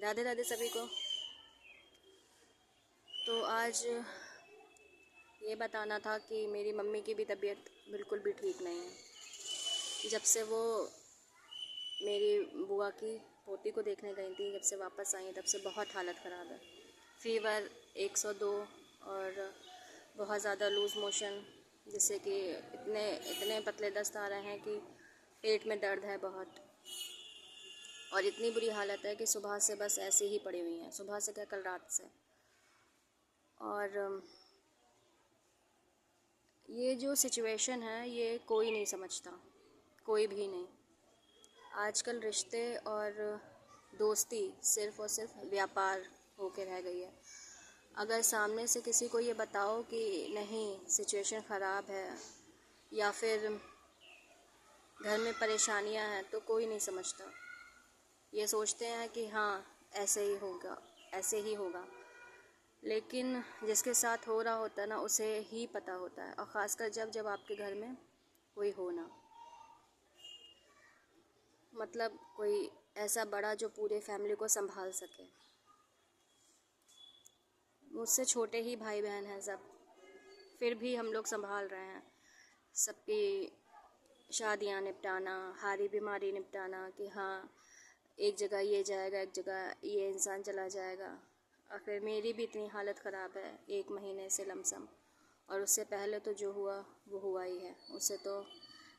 राधे राधे सभी को। तो आज ये बताना था कि मेरी मम्मी की भी तबीयत बिल्कुल भी ठीक नहीं है। जब से वो मेरी बुआ की पोती को देखने गई थी, जब से वापस आई तब से बहुत हालत ख़राब है। फ़ीवर 102 और बहुत ज़्यादा लूज़ मोशन, जिससे कि इतने इतने पतले दस्त आ रहे हैं कि पेट में दर्द है बहुत। और इतनी बुरी हालत है कि सुबह से बस ऐसे ही पड़ी हुई हैं, सुबह से क्या कल रात से। और ये जो सिचुएशन है ये कोई नहीं समझता, कोई भी नहीं। आजकल रिश्ते और दोस्ती सिर्फ़ और सिर्फ व्यापार होके रह गई है। अगर सामने से किसी को ये बताओ कि नहीं सिचुएशन ख़राब है या फिर घर में परेशानियां हैं, तो कोई नहीं समझता। ये सोचते हैं कि हाँ ऐसे ही होगा, ऐसे ही होगा। लेकिन जिसके साथ हो रहा होता है ना, उसे ही पता होता है। और ख़ासकर जब जब आपके घर में कोई हो ना, मतलब कोई ऐसा बड़ा जो पूरे फैमिली को संभाल सके। मुझसे छोटे ही भाई बहन हैं सब, फिर भी हम लोग संभाल रहे हैं। सबकी शादियां निपटाना, हारी बीमारी निपटाना कि हाँ एक जगह ये जाएगा, एक जगह ये इंसान चला जाएगा। और फिर मेरी भी इतनी हालत ख़राब है 1 महीने से लमसम। और उससे पहले तो जो हुआ वो हुआ ही है, उससे तो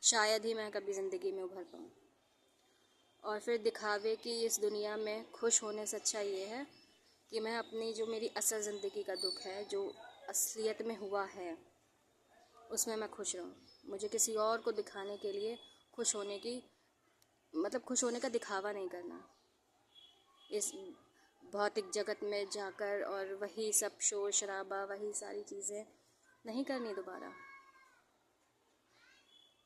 शायद ही मैं कभी ज़िंदगी में उभर पाऊँ। और फिर दिखावे की इस दुनिया में खुश होने से अच्छा ये है कि मैं अपनी जो मेरी असल ज़िंदगी का दुख है, जो असलियत में हुआ है, उसमें मैं खुश रहूँ। मुझे किसी और को दिखाने के लिए खुश होने की, मतलब खुश होने का दिखावा नहीं करना इस भौतिक जगत में जाकर, और वही सब शोर शराबा, वही सारी चीज़ें नहीं करनी दोबारा।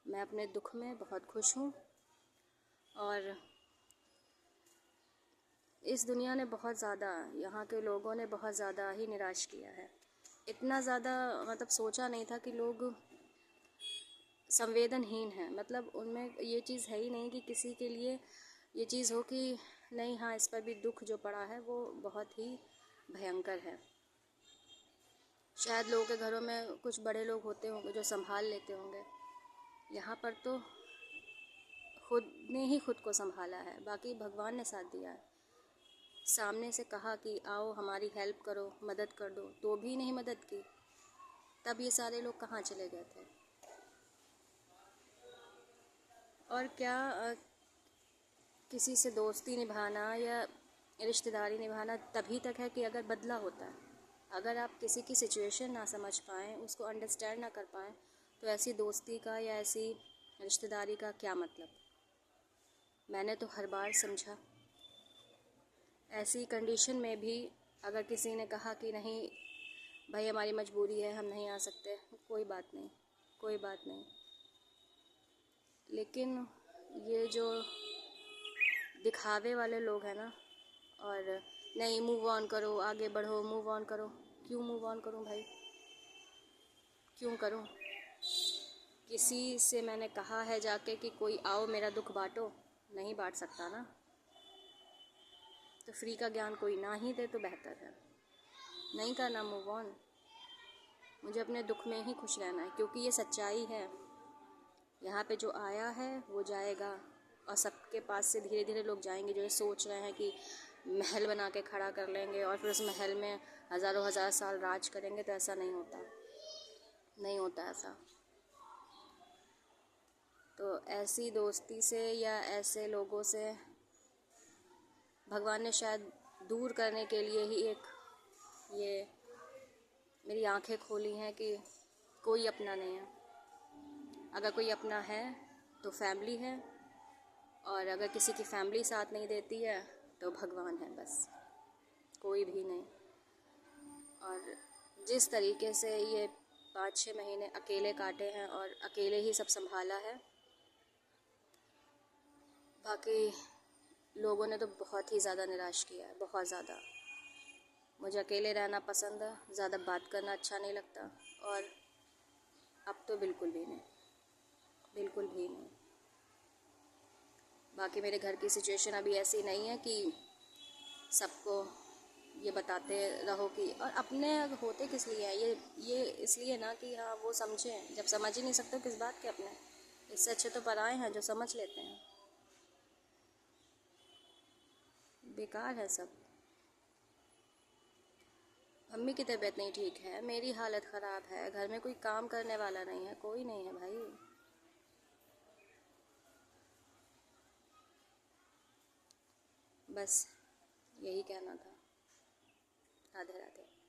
मैं अपने दुख में बहुत खुश हूँ। और इस दुनिया ने बहुत ज़्यादा, यहाँ के लोगों ने बहुत ज़्यादा ही निराश किया है। इतना ज़्यादा, मतलब सोचा नहीं था कि लोग संवेदनहीन हैं। मतलब उनमें ये चीज़ है ही नहीं कि किसी के लिए ये चीज़ हो कि नहीं हाँ इस पर भी दुख जो पड़ा है वो बहुत ही भयंकर है। शायद लोगों के घरों में कुछ बड़े लोग होते होंगे जो संभाल लेते होंगे। यहाँ पर तो खुद ने ही खुद को संभाला है, बाकी भगवान ने साथ दिया है। सामने से कहा कि आओ हमारी हेल्प करो, मदद कर दो, तो भी नहीं मदद की। तब ये सारे लोग कहाँ चले गए थे। और क्या किसी से दोस्ती निभाना या रिश्तेदारी निभाना तभी तक है कि अगर बदला होता है। अगर आप किसी की सिचुएशन ना समझ पाएँ, उसको अंडरस्टैंड ना कर पाएँ, तो ऐसी दोस्ती का या ऐसी रिश्तेदारी का क्या मतलब। मैंने तो हर बार समझा। ऐसी कंडीशन में भी अगर किसी ने कहा कि नहीं भाई हमारी मजबूरी है, हम नहीं आ सकते, कोई बात नहीं, कोई बात नहीं। लेकिन ये जो दिखावे वाले लोग हैं ना, और नहीं मूव ऑन करो, आगे बढ़ो, मूव ऑन करो। क्यों मूव ऑन करूं भाई, क्यों करूं। किसी से मैंने कहा है जाके कि कोई आओ मेरा दुख बांटो, नहीं बांट सकता ना। तो फ्री का ज्ञान कोई ना ही दे तो बेहतर है। नहीं करना मूव ऑन। मुझे अपने दुख में ही खुश रहना है, क्योंकि ये सच्चाई है। यहाँ पे जो आया है वो जाएगा। और सबके पास से धीरे धीरे लोग जाएंगे जो ये सोच रहे हैं कि महल बना के खड़ा कर लेंगे और फिर उस महल में हज़ारों हज़ार साल राज करेंगे। तो ऐसा नहीं होता, नहीं होता ऐसा। तो ऐसी दोस्ती से या ऐसे लोगों से भगवान ने शायद दूर करने के लिए ही एक ये मेरी आंखें खोली हैं कि कोई अपना नहीं है। अगर कोई अपना है तो फैमिली है, और अगर किसी की फैमिली साथ नहीं देती है तो भगवान है, बस कोई भी नहीं। और जिस तरीके से ये 5-6 महीने अकेले काटे हैं और अकेले ही सब संभाला है, बाकी लोगों ने तो बहुत ही ज़्यादा निराश किया है, बहुत ज़्यादा। मुझे अकेले रहना पसंद है, ज़्यादा बात करना अच्छा नहीं लगता। और अब तो बिल्कुल भी नहीं, बिल्कुल भी नहीं। बाकी मेरे घर की सिचुएशन अभी ऐसी नहीं है कि सबको ये बताते रहो कि, और अपने होते किस लिए हैं ये इसलिए ना कि हाँ वो समझें। जब समझ ही नहीं सकते किस बात के अपने, इससे अच्छे तो पराए हैं जो समझ लेते हैं। बेकार है सब। मम्मी की तबीयत नहीं ठीक है, मेरी हालत ख़राब है, घर में कोई काम करने वाला नहीं है, कोई नहीं है भाई। बस यही कहना था। राधे राधे।